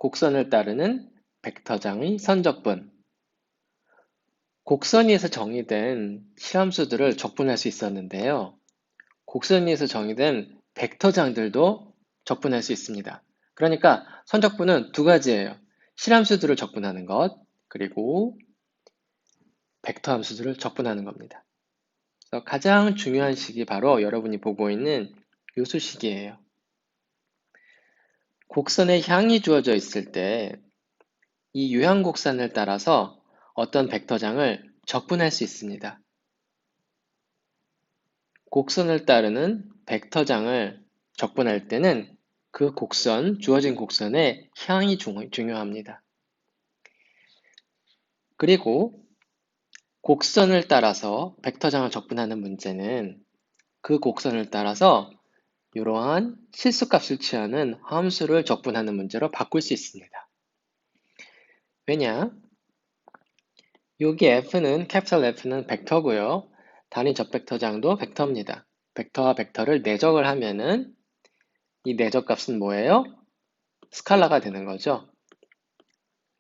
곡선을 따르는 벡터장의 선적분. 곡선위에서 정의된 실함수들을 적분할 수 있었는데요. 곡선위에서 정의된 벡터장들도 적분할 수 있습니다. 그러니까 선적분은 두 가지예요. 실함수들을 적분하는 것, 그리고 벡터 함수들을 적분하는 겁니다. 그래서 가장 중요한 식이 바로 여러분이 보고 있는 요수식이에요. 곡선의 향이 주어져 있을 때 이 유향곡선을 따라서 어떤 벡터장을 적분할 수 있습니다. 곡선을 따르는 벡터장을 적분할 때는 그 곡선, 주어진 곡선의 향이 중요합니다. 그리고 곡선을 따라서 벡터장을 적분하는 문제는 그 곡선을 따라서 이러한 실수값을 취하는 함수를 적분하는 문제로 바꿀 수 있습니다. 왜냐? 여기 캐피탈 F는 벡터고요. 단위 접벡터장도 벡터입니다. 벡터와 벡터를 내적을 하면은 이 내적값은 뭐예요? 스칼라가 되는 거죠.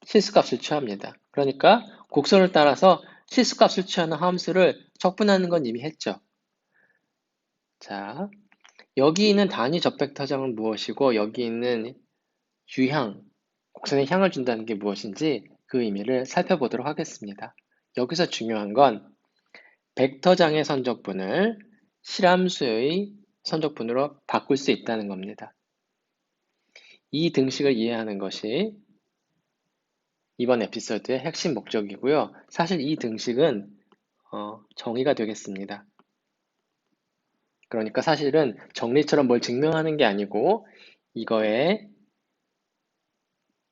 실수값을 취합니다. 그러니까 곡선을 따라서 실수값을 취하는 함수를 적분하는 건 이미 했죠. 자, 여기 있는 단위 접벡터장은 무엇이고 여기 있는 유향, 곡선의 향을 준다는 게 무엇인지 그 의미를 살펴보도록 하겠습니다. 여기서 중요한 건 벡터장의 선적분을 실함수의 선적분으로 바꿀 수 있다는 겁니다. 이 등식을 이해하는 것이 이번 에피소드의 핵심 목적이고요. 사실 이 등식은 정의가 되겠습니다. 그러니까 사실은 정리처럼 뭘 증명하는 게 아니고 이거에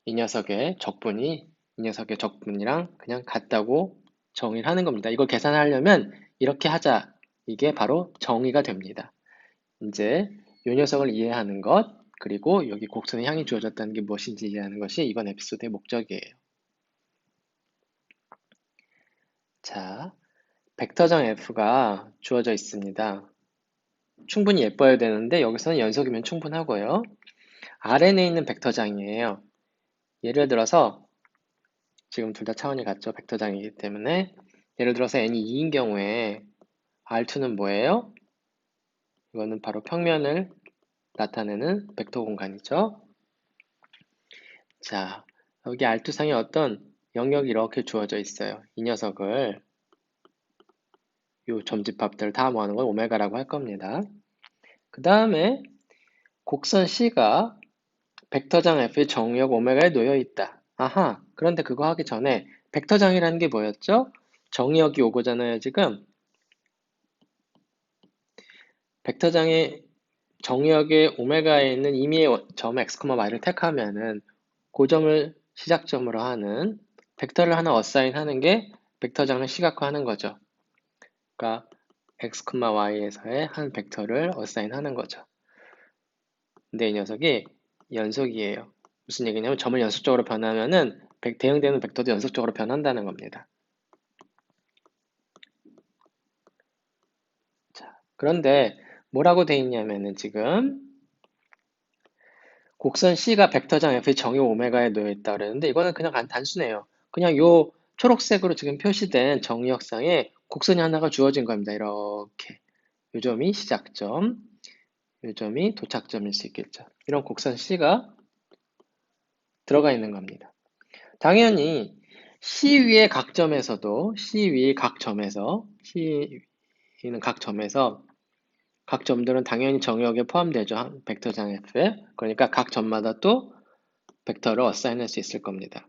이 녀석의 적분이랑 그냥 같다고 정의를 하는 겁니다. 이걸 계산하려면 이렇게 하자. 이게 바로 정의가 됩니다. 이제 이 녀석을 이해하는 것, 그리고 여기 곡선의 향이 주어졌다는 게 무엇인지 이해하는 것이 이번 에피소드의 목적이에요. 자, 벡터장 F가 주어져 있습니다. 충분히 예뻐야 되는데 여기서는 연속이면 충분하고요. Rn에 있는 벡터장이에요. 예를 들어서 지금 둘 다 차원이 같죠. 벡터장이기 때문에 예를 들어서 n이 2인 경우에 R2는 뭐예요? 이거는 바로 평면을 나타내는 벡터 공간이죠. 자, 여기 R2상에 어떤 영역이 이렇게 주어져 있어요. 이 녀석을 이 점집합들을 다 모아놓은 걸 오메가라고 할 겁니다. 그 다음에 곡선 C가 벡터장 F의 정역 오메가에 놓여 있다. 아하, 그런데 그거 하기 전에 벡터장이라는 게 뭐였죠? 정역이 오고잖아요, 지금. 벡터장의 정역의 오메가에 있는 임의의 점 x, y를 택하면은 그 점을 시작점으로 하는 벡터를 하나 어사인하는 게 벡터장을 시각화하는 거죠. 그러니까 x, y에서의 한 벡터를 어사인하는 거죠. 근데 이 녀석이 연속이에요. 무슨 얘기냐면 점을 연속적으로 변하면은 대응되는 벡터도 연속적으로 변한다는 겁니다. 자, 그런데 뭐라고 돼 있냐면은 지금 곡선 C가 벡터장 F의 정의 오메가에 놓여 있다 그랬는데 이거는 그냥 단순해요. 그냥 요 초록색으로 지금 표시된 정의역상에 곡선이 하나가 주어진 겁니다. 이렇게. 요 점이 시작점, 요 점이 도착점일 수 있겠죠. 이런 곡선 C가 들어가 있는 겁니다. 당연히 C 위의 각 점에서도 C 위의 각 점에서 C 위는 각 점에서 각 점들은 당연히 정역에 포함되죠. 벡터장 F에. 그러니까 각 점마다 또 벡터를 어사인할 수 있을 겁니다.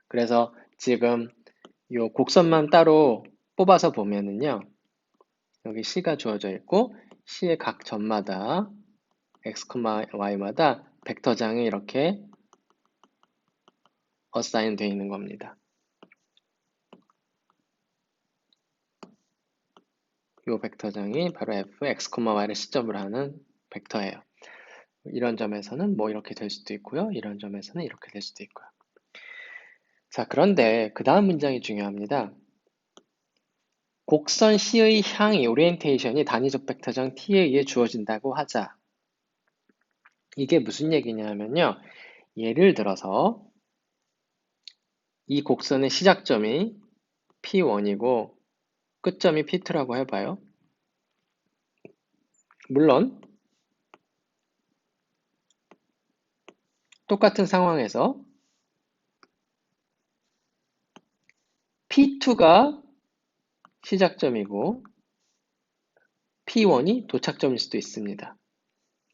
그래서 지금 이 곡선만 따로 뽑아서 보면은요. 여기 C가 주어져 있고 C의 각 점마다 x, y마다 벡터장이 이렇게 어사인 되어 있는 겁니다. 이 벡터장이 바로 f, x, y를 시점으로 하는 벡터예요. 이런 점에서는 뭐 이렇게 될 수도 있고요. 이런 점에서는 이렇게 될 수도 있고요. 자, 그런데 그 다음 문장이 중요합니다. 곡선 C의 향이, 오리엔테이션이 단위적 벡터장 T에 의해 주어진다고 하자. 이게 무슨 얘기냐면요. 예를 들어서 이 곡선의 시작점이 P1이고 끝점이 P2라고 해봐요. 물론 똑같은 상황에서 P2가 시작점이고 P1이 도착점일 수도 있습니다.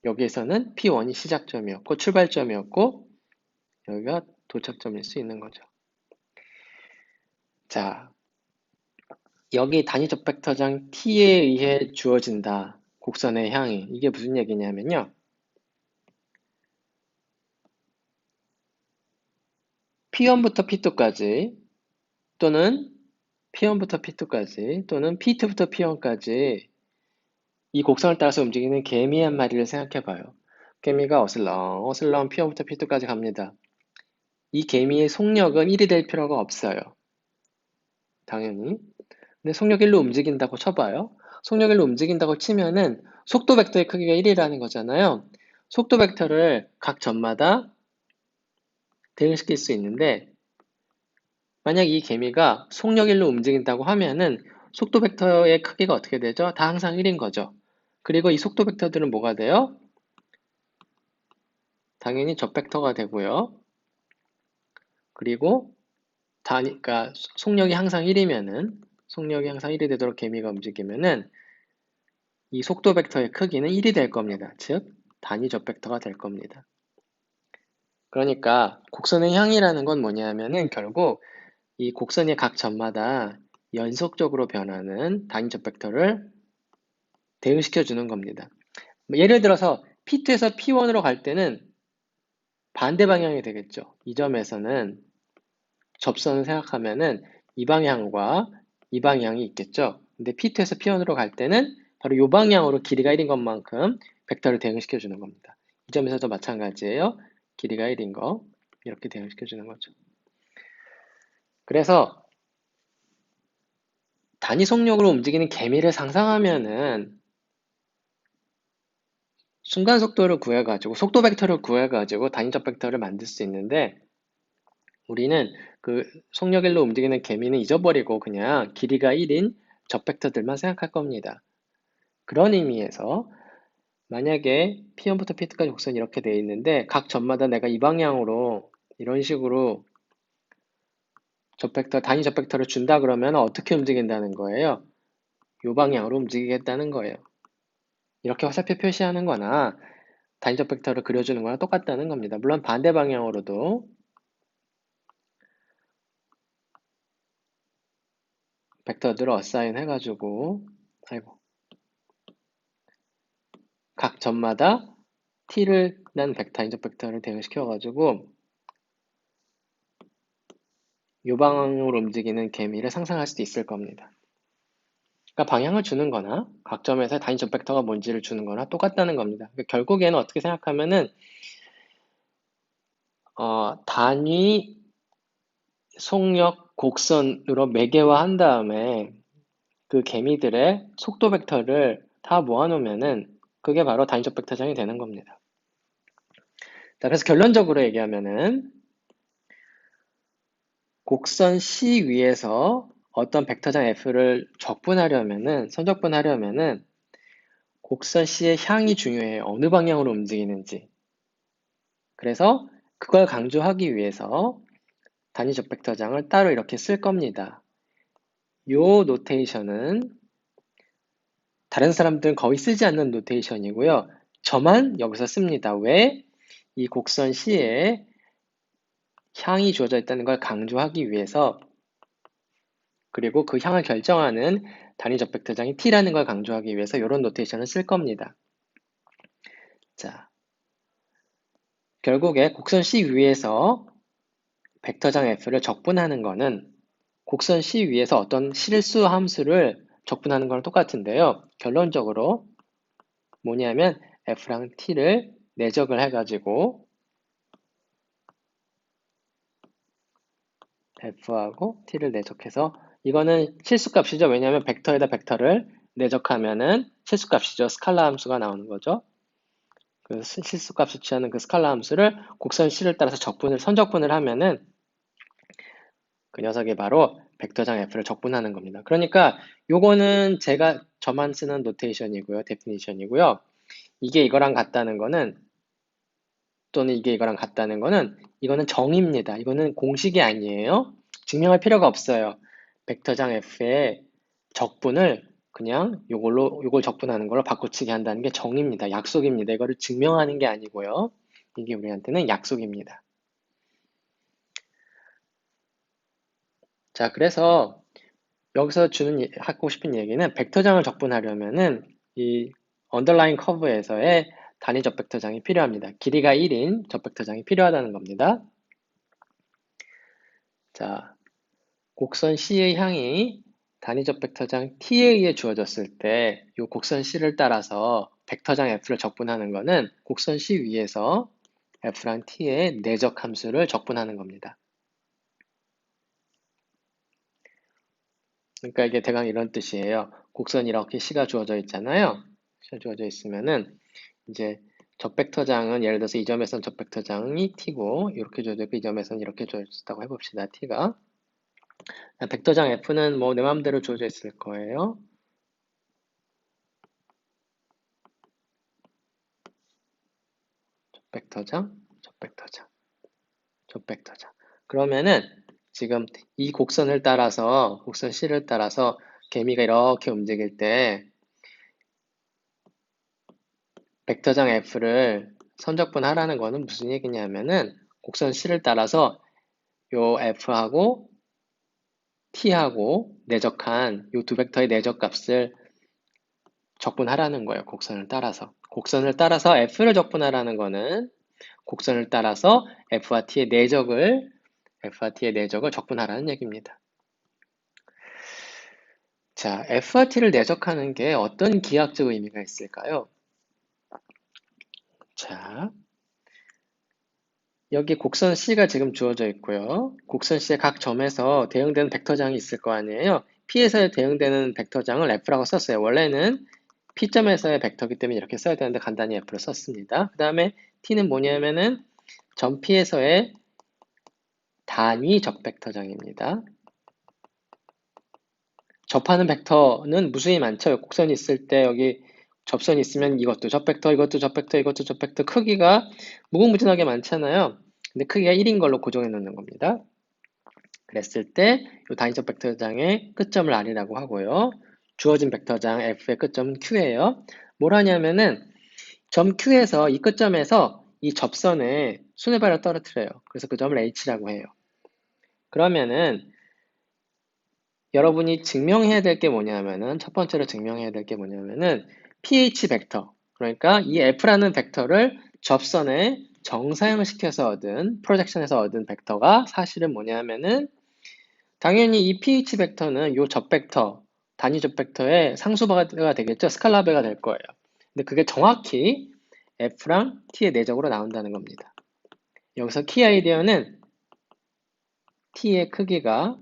여기에서는 P1이 시작점이었고 출발점이었고 여기가 도착점일 수 있는 거죠. 자, 여기 단위적 벡터장 T에 의해 주어진다. 곡선의 향이. 이게 무슨 얘기냐면요. P1부터 P2까지 또는 P1부터 P2까지 또는 P2부터 P1까지 이 곡선을 따라서 움직이는 개미 한 마리를 생각해 봐요. 개미가 어슬렁 P1부터 P2까지 갑니다. 이 개미의 속력은 1이 될 필요가 없어요. 당연히. 근데 속력 1로 움직인다고 쳐봐요. 속력 1로 움직인다고 치면은 속도 벡터의 크기가 1이라는 거잖아요. 속도 벡터를 각 점마다 대응시킬 수 있는데 만약 이 개미가 속력 1로 움직인다고 하면은 속도 벡터의 크기가 어떻게 되죠? 다 항상 1인 거죠. 그리고 이 속도 벡터들은 뭐가 돼요? 당연히 접 벡터가 되고요. 그리고 그러니까 속력이 항상 1이 되도록 개미가 움직이면은 이 속도 벡터의 크기는 1이 될 겁니다. 즉 단위 접 벡터가 될 겁니다. 그러니까 곡선의 향이라는 건 뭐냐면은 결국 이 곡선의 각 점마다 연속적으로 변하는 단위 접 벡터를 대응시켜 주는 겁니다. 예를 들어서 P2에서 P1으로 갈 때는 반대 방향이 되겠죠. 이 점에서는 접선을 생각하면은 이 방향과 이 방향이 있겠죠. 근데 P2에서 P1으로 갈 때는 바로 이 방향으로 길이가 1인 것만큼 벡터를 대응시켜 주는 겁니다. 이 점에서도 마찬가지예요. 길이가 1인 거 이렇게 대응시켜 주는 거죠. 그래서 단위 속력으로 움직이는 개미를 상상하면은 순간 속도를 구해가지고 속도 벡터를 구해가지고 단위적 벡터를 만들 수 있는데 우리는 그 속력 1로 움직이는 개미는 잊어버리고 그냥 길이가 1인 적 벡터들만 생각할 겁니다. 그런 의미에서 만약에 P1부터 P2까지 곡선이 이렇게 되어 있는데 각 점마다 내가 이 방향으로 이런 식으로 적 벡터, 단위 적 벡터를 준다 그러면 어떻게 움직인다는 거예요? 이 방향으로 움직이겠다는 거예요. 이렇게 화살표 표시하는 거나 단위적 벡터를 그려주는 거랑 똑같다는 겁니다. 물론 반대 방향으로도 벡터들을 어사인 해가지고 각 점마다 t를 난 단위적 벡터를 대응시켜가지고 이 방향으로 움직이는 개미를 상상할 수도 있을 겁니다. 그러니까 방향을 주는 거나 각 점에서 단위적 벡터가 뭔지를 주는 거나 똑같다는 겁니다. 그러니까 결국에는 어떻게 생각하면은 단위 속력 곡선으로 매개화한 다음에 그 개미들의 속도 벡터를 다 모아놓으면은 그게 바로 단위적 벡터장이 되는 겁니다. 자, 그래서 결론적으로 얘기하면은 곡선 C 위에서 어떤 벡터장 F를 선적분하려면은 곡선 C의 향이 중요해요. 어느 방향으로 움직이는지. 그래서 그걸 강조하기 위해서 단위적 벡터장을 따로 이렇게 쓸 겁니다. 요 노테이션은 다른 사람들은 거의 쓰지 않는 노테이션이고요. 저만 여기서 씁니다. 왜? 이 곡선 C에 향이 주어져 있다는 걸 강조하기 위해서 그리고 그 향을 결정하는 단위적 벡터장이 T라는 걸 강조하기 위해서 이런 노테이션을 쓸 겁니다. 자, 결국에 곡선 C 위에서 벡터장 F를 적분하는 거는 곡선 C 위에서 어떤 실수 함수를 적분하는 거랑 똑같은데요. 결론적으로 뭐냐면 F랑 T를 내적을 해가지고 F하고 T를 내적해서 이거는 실수값이죠. 왜냐하면 벡터에다 벡터를 내적하면은 실수값이죠. 스칼라 함수가 나오는 거죠. 그 실수값을 취하는 그 스칼라 함수를 곡선 C를 따라서 선적분을 하면은 그 녀석이 바로 벡터장 F를 적분하는 겁니다. 그러니까 요거는 저만 쓰는 노테이션이고요. 데피니션이고요. 이게 이거랑 같다는 거는 또는 이게 이거랑 같다는 거는 이거는 정의입니다. 이거는 공식이 아니에요. 증명할 필요가 없어요. 벡터장 F의 적분을 그냥 요걸 적분하는 걸로 바꿔치기 한다는 게 정의입니다. 약속입니다. 이거를 증명하는 게 아니고요. 이게 우리한테는 약속입니다. 자, 그래서 여기서 하고 싶은 얘기는 벡터장을 적분하려면은 이 언더라인 커브에서의 단위 접벡터장이 필요합니다. 길이가 1인 접벡터장이 필요하다는 겁니다. 자, 곡선 C의 향이 단위 접벡터장 T에 의해 주어졌을 때 이 곡선 C를 따라서 벡터장 F를 적분하는 거는 곡선 C 위에서 F랑 T의 내적 함수를 적분하는 겁니다. 그러니까 이게 대강 이런 뜻이에요. 곡선이 이렇게 C가 주어져 있잖아요. C가 주어져 있으면은 이제 접벡터장은 예를 들어서 이 점에서는 접벡터장이 T고 이렇게 주어져 있고 이 점에서는 이렇게 주어졌다고 해봅시다. T가. 벡터장 F는 뭐 내 마음대로 주어져 있을 거예요. 접벡터장, 접벡터장, 접벡터장. 그러면은 지금 이 곡선을 따라서 곡선 C를 따라서 개미가 이렇게 움직일 때 벡터장 F를 선적분하라는 거는 무슨 얘기냐면은 곡선 C를 따라서 요 F하고 T하고 내적한 요 두 벡터의 내적 값을 적분하라는 거예요. 곡선을 따라서. 곡선을 따라서 F를 적분하라는 거는 곡선을 따라서 F와 T의 내적을 적분하라는 얘기입니다. 자, F와 T를 내적하는 게 어떤 기하학적 의미가 있을까요? 자, 여기 곡선 C가 지금 주어져 있고요. 곡선 C의 각 점에서 대응되는 벡터장이 있을 거 아니에요. P에서 대응되는 벡터장을 F라고 썼어요. 원래는 P점에서의 벡터이기 때문에 이렇게 써야 되는데 간단히 F로 썼습니다. 그 다음에 T는 뭐냐면은 점 P에서의 단위 접벡터장입니다. 접하는 벡터는 무수히 많죠. 곡선이 있을 때 여기 접선이 있으면 이것도 접벡터, 이것도 접벡터, 이것도 접벡터 크기가 무궁무진하게 많잖아요. 근데 크기가 1인 걸로 고정해 놓는 겁니다. 그랬을 때 이 단위 접벡터장의 끝점을 R이라고 하고요. 주어진 벡터장 F의 끝점은 Q예요. 뭘 하냐면은 점 Q에서 이 끝점에서 이 접선에 수뇌발을 떨어뜨려요. 그래서 그 점을 H라고 해요. 그러면은 여러분이 증명해야 될 게 뭐냐면은 첫 번째로 증명해야 될 게 뭐냐면은 pH 벡터, 그러니까 이 F라는 벡터를 접선에 정사형을 시켜서 얻은 프로젝션에서 얻은 벡터가 사실은 뭐냐면은 당연히 이 pH 벡터는 요 접벡터 단위 접벡터의 상수배가 되겠죠. 스칼라배가 될 거예요. 근데 그게 정확히 F랑 T의 내적으로 나온다는 겁니다. 여기서 키 아이디어는 T의 크기가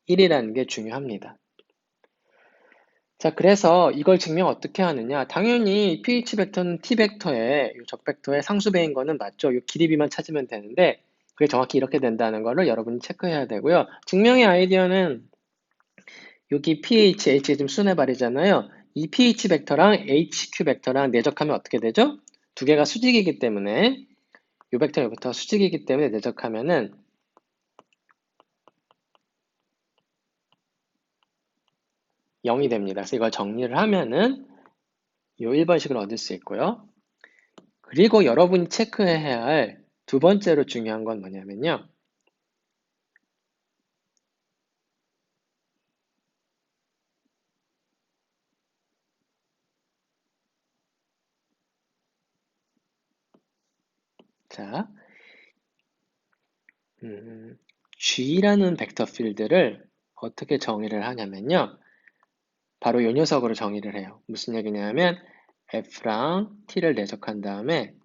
1이라는 게 중요합니다. 자, 그래서 이걸 증명 어떻게 하느냐? 당연히 pH 벡터는 T 벡터의 접벡터의 상수배인 거는 맞죠? 이 길이비만 찾으면 되는데 그게 정확히 이렇게 된다는 거를 여러분이 체크해야 되고요. 증명의 아이디어는 여기 pH, H가 지금 수뇌발이잖아요. 이 pH 벡터랑 HQ 벡터랑 내적하면 어떻게 되죠? 두 개가 수직이기 때문에 이 벡터, 이 벡터가 수직이기 때문에 내적하면은 0이 됩니다. 그래서 이걸 정리를 하면은 이 1번식을 얻을 수 있고요. 그리고 여러분이 체크해야 할 두 번째로 중요한 건 뭐냐면요. 자, G라는 벡터 필드를 어떻게 정의를 하냐면요. 바로 이 녀석으로 정의를 해요. 무슨 얘기냐면 F랑 T를 내적한 다음에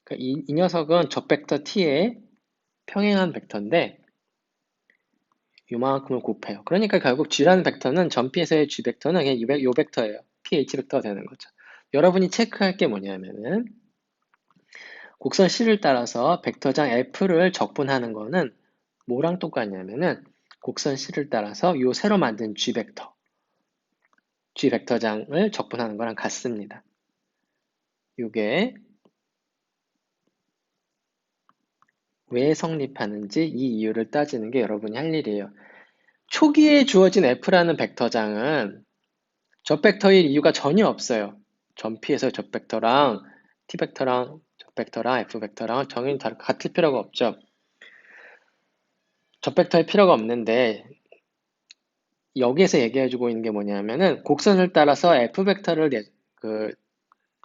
그러니까 이 녀석은 저 벡터 T의 평행한 벡터인데 요만큼을 곱해요. 그러니까 결국 G라는 벡터는 점 P에서의 G 벡터는 그냥 요 벡터예요. PH 벡터가 되는 거죠. 여러분이 체크할 게 뭐냐면은 곡선 C를 따라서 벡터장 F를 적분하는 거는 뭐랑 똑같냐면은 곡선 C를 따라서 요 새로 만든 G 벡터장을 적분하는 거랑 같습니다. 이게 왜 성립하는지 이 이유를 따지는 게 여러분이 할 일이에요. 초기에 주어진 F라는 벡터장은 저 벡터일 이유가 전혀 없어요. 전피에서 저 벡터랑 T 벡터랑 저 벡터랑 F 벡터랑 정의는 같을 필요가 없죠. 저 벡터일 필요가 없는데 여기에서 얘기해주고 있는 게 뭐냐면은 곡선을 따라서 F 벡터를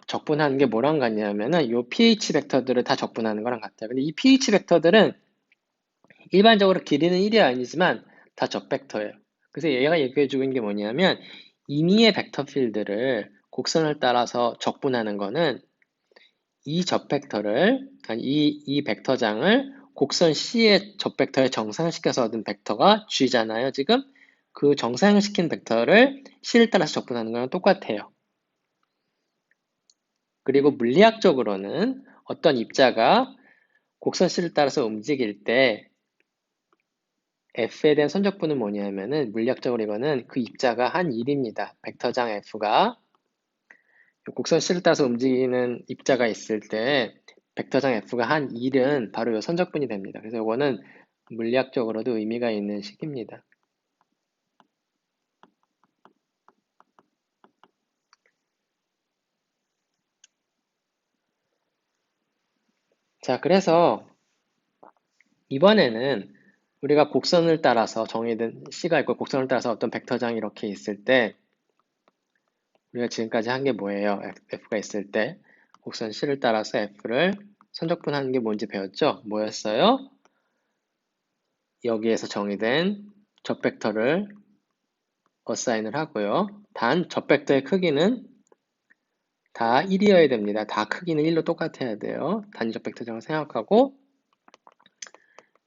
적분하는 게 뭐랑 같냐면은 요 pH 벡터들을 다 적분하는 거랑 같아요. 근데 이 pH 벡터들은 일반적으로 길이는 1이 아니지만 다 접 벡터예요. 그래서 얘가 얘기해주고 있는 게 뭐냐면 임의의 벡터 필드를 곡선을 따라서 적분하는 거는 이 접 벡터를, 이 벡터장을 곡선 C의 접 벡터에 정상시켜서 얻은 벡터가 G잖아요, 지금. 그 정상시킨 벡터를 C를 따라서 적분하는 거랑 똑같아요. 그리고 물리학적으로는 어떤 입자가 곡선 C를 따라서 움직일 때 F에 대한 선적분은 뭐냐면은 물리학적으로 이거는 그 입자가 한 일입니다. 벡터장 F가 곡선 C를 따라서 움직이는 입자가 있을 때 벡터장 F가 한 1은 바로 이 선적분이 됩니다. 그래서 이거는 물리학적으로도 의미가 있는 식입니다. 자, 그래서 이번에는 우리가 곡선을 따라서 정해진 C가 있고 곡선을 따라서 어떤 벡터장이 이렇게 있을 때 우리가 지금까지 한 게 뭐예요? F가 있을 때 곡선 C를 따라서 F를 선적분하는 게 뭔지 배웠죠? 뭐였어요? 여기에서 정의된 접 벡터를 어사인을 하고요. 단 접 벡터의 크기는 다 1이어야 됩니다. 다 크기는 1로 똑같아야 돼요. 단위적 벡터장을 생각하고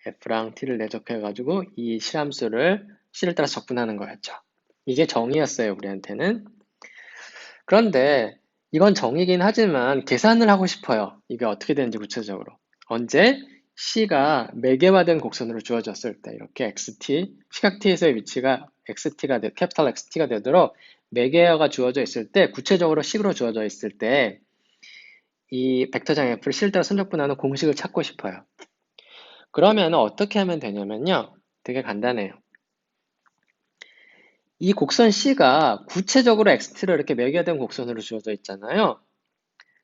F랑 T를 내적해가지고 이 실함수를 C를 따라서 적분하는 거였죠. 이게 정의였어요, 우리한테는. 그런데 이건 정의긴 하지만 계산을 하고 싶어요. 이게 어떻게 되는지 구체적으로. 언제 C가 매개화된 곡선으로 주어졌을 때 이렇게 XT, 시각 T에서의 위치가 캐피탈 XT가 되도록 매개화가 주어져 있을 때 구체적으로 식으로 주어져 있을 때 이 벡터장 F를 C를 따라 선적분하는 공식을 찾고 싶어요. 그러면 어떻게 하면 되냐면요. 되게 간단해요. 이 곡선 C가 구체적으로 XT로 이렇게 매개화된 곡선으로 주어져 있잖아요.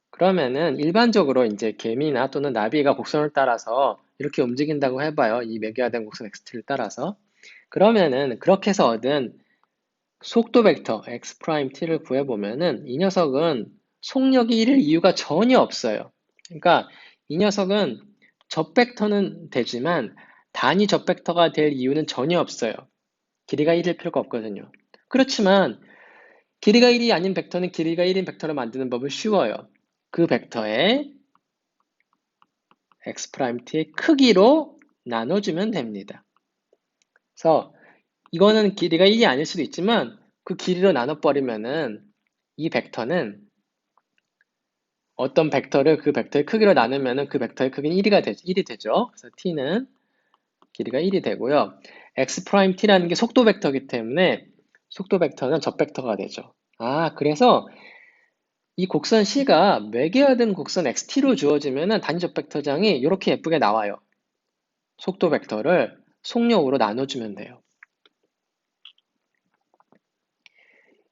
그러면은 일반적으로 이제 개미나 또는 나비가 곡선을 따라서 이렇게 움직인다고 해봐요. 이 매개화된 곡선 XT를 따라서. 그러면은 그렇게 해서 얻은 속도 벡터 X'T를 구해보면은 이 녀석은 속력이 1일 이유가 전혀 없어요. 그러니까 이 녀석은 접 벡터는 되지만 단위 접 벡터가 될 이유는 전혀 없어요. 길이가 1일 필요가 없거든요. 그렇지만 길이가 1이 아닌 벡터는 길이가 1인 벡터를 만드는 법은 쉬워요. 그 벡터의 X'T의 크기로 나눠주면 됩니다. 그래서 이거는 길이가 1이 아닐 수도 있지만 그 길이로 나눠버리면은 이 벡터는 어떤 벡터를 그 벡터의 크기로 나누면은 그 벡터의 크기는 1이 되죠. 그래서 t는 길이가 1이 되고요. X'T라는 게 속도 벡터이기 때문에 속도 벡터는 접 벡터가 되죠. 그래서 이 곡선 C가 매개화된 곡선 XT로 주어지면은 단위접 벡터장이 이렇게 예쁘게 나와요. 속도 벡터를 속력으로 나눠주면 돼요.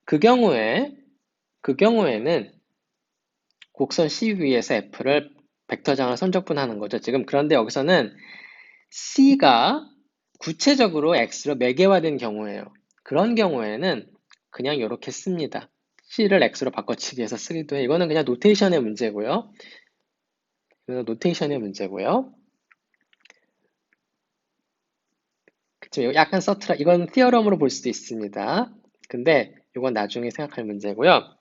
그 경우에는 곡선 C 위에서 F를 벡터장을 선적분하는 거죠. 지금 그런데 여기서는 C가 구체적으로 X로 매개화된 경우예요. 그런 경우에는 그냥 이렇게 씁니다. C를 X로 바꿔치기 해서 쓰기도 해요. 이거는 그냥 노테이션의 문제고요. 그쵸, 약간 이건 티어럼으로 볼 수도 있습니다. 근데 이건 나중에 생각할 문제고요.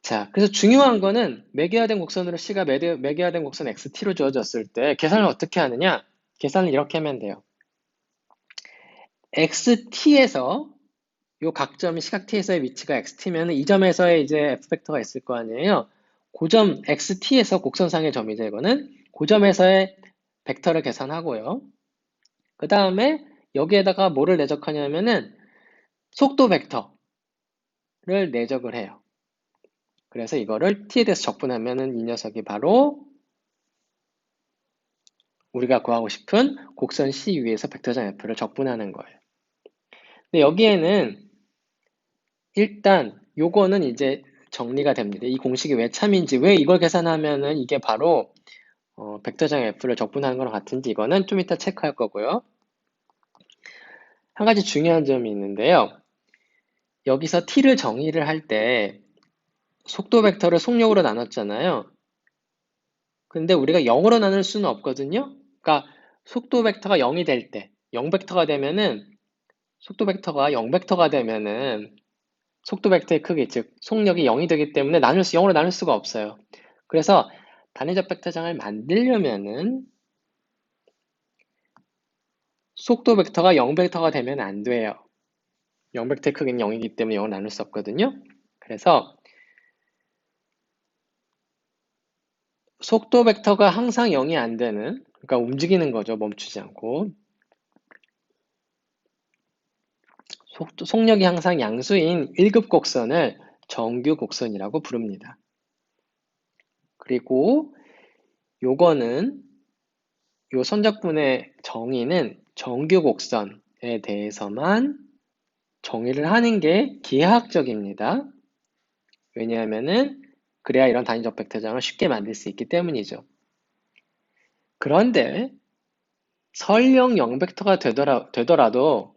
자, 그래서 중요한 거는 매개화된 곡선으로 C가 매개화된 곡선 XT로 주어졌을 때 계산을 어떻게 하느냐? 계산을 이렇게 하면 돼요. XT에서 요 각점이 시각 t에서의 위치가 xt면 이 점에서의 이제 f벡터가 있을 거 아니에요. 고점 xt에서 곡선상의 점이죠. 이거는 고점에서의 벡터를 계산하고요. 그 다음에 여기에다가 뭐를 내적하냐면은 속도 벡터를 내적을 해요. 그래서 이거를 t에 대해서 적분하면은 이 녀석이 바로 우리가 구하고 싶은 곡선 C 위에서 벡터장 F를 적분하는 거예요. 근데 여기에는 일단 요거는 이제 정리가 됩니다. 이 공식이 왜 참인지, 왜 이걸 계산하면은 이게 바로 벡터장 F를 적분하는 거랑 같은지 이거는 좀 이따 체크할 거고요. 한 가지 중요한 점이 있는데요. 여기서 t를 정의를 할 때 속도 벡터를 속력으로 나눴잖아요. 근데 우리가 0으로 나눌 수는 없거든요. 그러니까 속도 벡터가 0이 될 때, 0벡터가 되면은 속도 벡터가 0벡터가 되면은 속도 벡터의 크기, 즉 속력이 0이 되기 때문에 0으로 나눌 수가 없어요. 그래서 단위적 벡터장을 만들려면은 속도 벡터가 0벡터가 되면 안 돼요. 0벡터의 크기는 0이기 때문에 0을 나눌 수 없거든요. 그래서 속도 벡터가 항상 0이 안 되는, 그러니까 움직이는 거죠. 멈추지 않고. 속력이 항상 양수인 1급 곡선을 정규 곡선이라고 부릅니다. 그리고 요거는 요 선적분의 정의는 정규 곡선에 대해서만 정의를 하는 게 기하학적입니다. 왜냐하면은 그래야 이런 단위적 벡터장을 쉽게 만들 수 있기 때문이죠. 그런데 설령 0벡터가 되더라도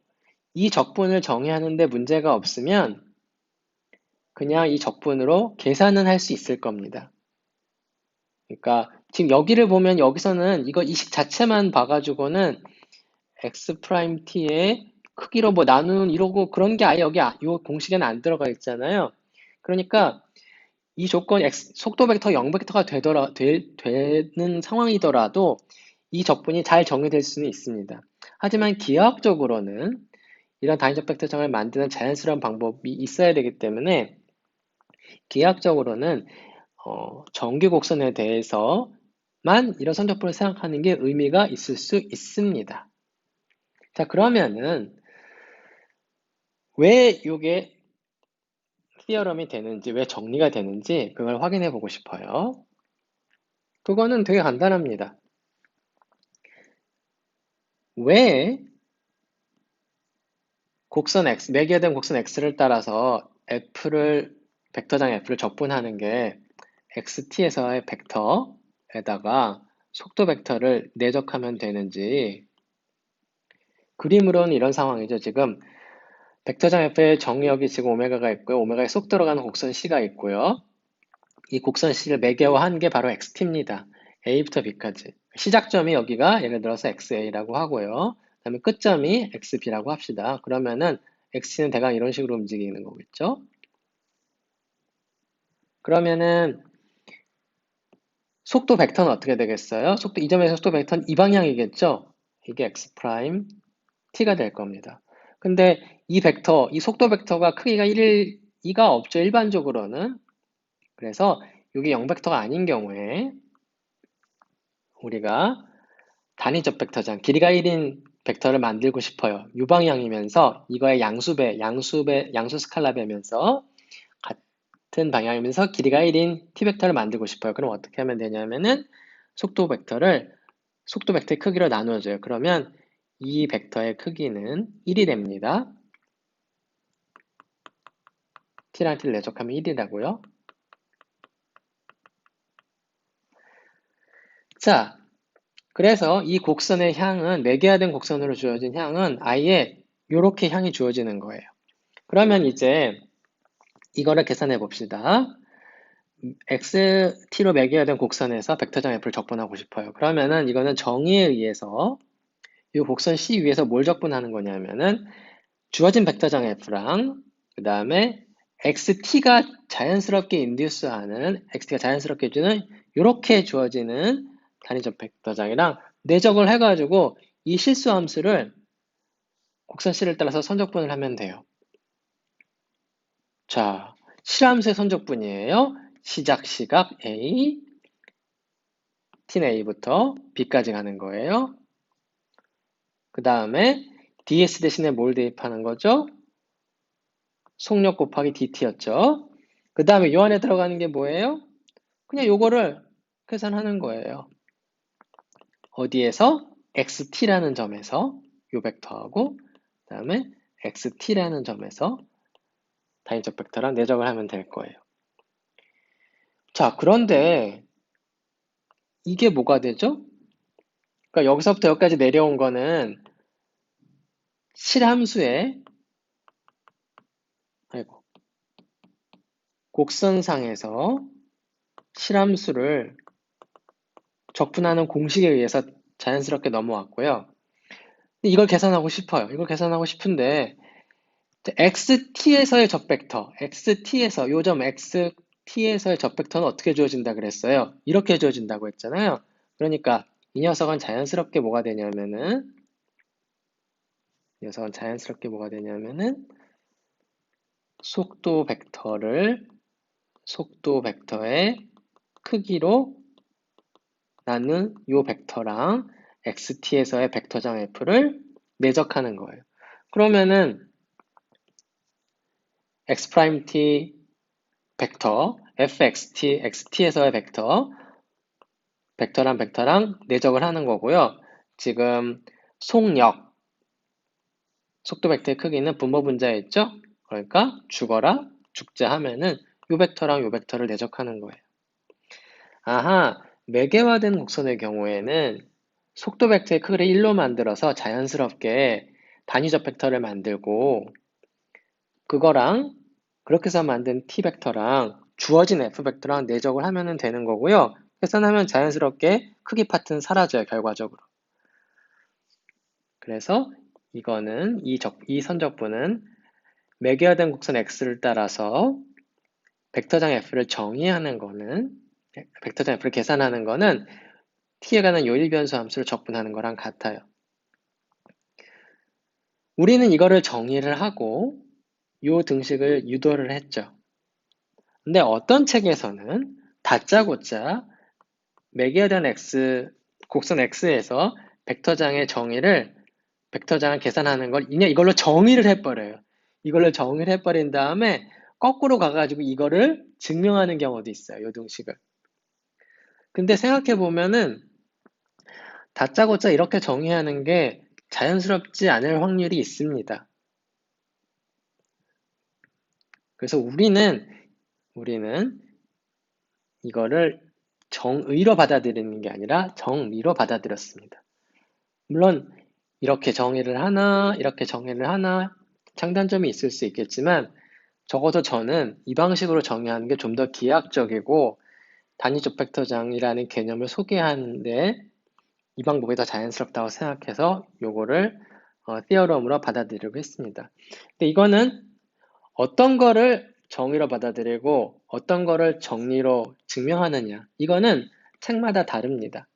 이 적분을 정의하는데 문제가 없으면 그냥 이 적분으로 계산은 할 수 있을 겁니다. 그러니까 지금 여기를 보면 여기서는 이 식 자체만 봐가지고는 x 프라임 t의 크기로 뭐 나누는 이러고 그런 게 아예 여기 이 공식에는 안 들어가 있잖아요. 그러니까 이 조건 속도 벡터 0벡터가 되는 상황이더라도 이 적분이 잘 정의될 수는 있습니다. 하지만 기하학적으로는 이런 단위적 벡터장을 만드는 자연스러운 방법이 있어야 되기 때문에 기하학적으로는 정규 곡선에 대해서만 이런 선적분을 생각하는 게 의미가 있을 수 있습니다. 자, 그러면은 왜 이게 티어럼이 되는지, 왜 정리가 되는지 그걸 확인해 보고 싶어요. 그거는 되게 간단합니다. 왜 곡선 x, 매개된 곡선 x를 따라서 벡터장 f를 적분하는 게 xt에서의 벡터에다가 속도 벡터를 내적하면 되는지, 그림으로는 이런 상황이죠. 지금 벡터장 f의 정의역이 지금 오메가가 있고요. 오메가에 쏙 들어가는 곡선 c가 있고요. 이 곡선 c를 매개화한 게 바로 xt입니다. a부터 b까지. 시작점이 여기가 예를 들어서 xa라고 하고요. 그 다음에 끝점이 xb라고 합시다. 그러면은 x는 대강 이런 식으로 움직이는 거겠죠. 그러면은 속도 벡터는 어떻게 되겠어요? 이 점에서 속도 벡터는 이 방향이겠죠? 이게 x 프라임 t가 될 겁니다. 근데 이 속도 벡터가 크기가 2가 없죠, 일반적으로는. 그래서 이게 0벡터가 아닌 경우에 우리가 단위적 벡터장, 길이가 1인 벡터를 만들고 싶어요. 이 방향이면서 이거의 양수 스칼라배면서 같은 방향이면서 길이가 1인 t 벡터를 만들고 싶어요. 그럼 어떻게 하면 되냐면은 속도 벡터의 크기로 나누어줘요. 그러면 이 벡터의 크기는 1이 됩니다. t랑 t를 내적하면 1이라고요. 자, 그래서 이 곡선의 향은 매개화된 곡선으로 주어진 향은 아예 이렇게 향이 주어지는 거예요. 그러면 이제 이거를 계산해 봅시다. XT로 매개화된 곡선에서 벡터장 F를 적분하고 싶어요. 그러면은 이거는 정의에 의해서 이 곡선 C 위에서 뭘 적분하는 거냐면은 주어진 벡터장 F랑 그 다음에 XT가 자연스럽게 인듀스하는 XT가 자연스럽게 주는 이렇게 주어지는 단위적 벡터장이랑 내적을 해가지고 이 실수 함수를 곡선 C를 따라서 선적분을 하면 돼요. 자, 실함수의 선적분이에요. 시작 시각 A, t는 A부터 B까지 가는 거예요. 그 다음에 ds 대신에 뭘 대입하는 거죠? 속력 곱하기 dt였죠. 그 다음에 요 안에 들어가는 게 뭐예요? 그냥 요거를 계산하는 거예요. 어디에서? xt라는 점에서 요 벡터하고 그 다음에 xt라는 점에서 단위적 벡터랑 내적을 하면 될 거예요. 자, 그런데 이게 뭐가 되죠? 그러니까 여기서부터 여기까지 내려온 거는 실함수의 아이고, 곡선상에서 실함수를 적분하는 공식에 의해서 자연스럽게 넘어왔고요. 이걸 계산하고 싶어요. 이걸 계산하고 싶은데 xt에서의 적벡터, xt에서 요점 xt에서의 적벡터는 어떻게 주어진다 그랬어요? 이렇게 주어진다고 했잖아요. 그러니까 이 녀석은 자연스럽게 뭐가 되냐면은 속도 벡터의 크기로 나는 요 벡터랑 xt에서의 벡터장 f를 내적하는 거예요. 그러면은 x't 벡터, fxt, xt에서의 벡터랑 내적을 하는 거고요. 지금 속도 벡터의 크기는 분모 분자에 있죠? 그러니까 죽어라, 죽자 하면은 요 벡터랑 요 벡터를 내적하는 거예요. 아하, 매개화된 곡선의 경우에는 속도 벡터의 크기를 1로 만들어서 자연스럽게 단위적 벡터를 만들고 그거랑 그렇게 해서 만든 t 벡터랑 주어진 f 벡터랑 내적을 하면 되는 거고요. 계산하면 자연스럽게 크기 파트는 사라져요, 결과적으로. 그래서 이거는 이 선적분은 매개화된 곡선 x를 따라서 벡터장 f를 정의하는 거는 벡터장 f를 계산하는 거는 t에 관한 요일변수 함수를 적분하는 거랑 같아요. 우리는 이거를 정의를 하고 요 등식을 유도를 했죠. 근데 어떤 책에서는 다짜고짜 매개화된 곡선 x에서 벡터장을 계산하는 걸 그냥 이걸로 정의를 해버려요. 이걸로 정의를 해버린 다음에 거꾸로 가가지고 이거를 증명하는 경우도 있어요. 요 등식을. 근데 생각해보면은 다짜고짜 이렇게 정의하는 게 자연스럽지 않을 확률이 있습니다. 그래서 우리는 이거를 정의로 받아들이는 게 아니라 정리로 받아들였습니다. 물론 이렇게 정의를 하나 장단점이 있을 수 있겠지만 적어도 저는 이 방식으로 정의하는 게 좀 더 기하학적이고 단위적 벡터장이라는 개념을 소개하는데 이 방법이 더 자연스럽다고 생각해서 요거를 티어럼으로 받아들이려고 했습니다. 근데 이거는 어떤 거를 정의로 받아들이고 어떤 거를 정리로 증명하느냐 이거는 책마다 다릅니다.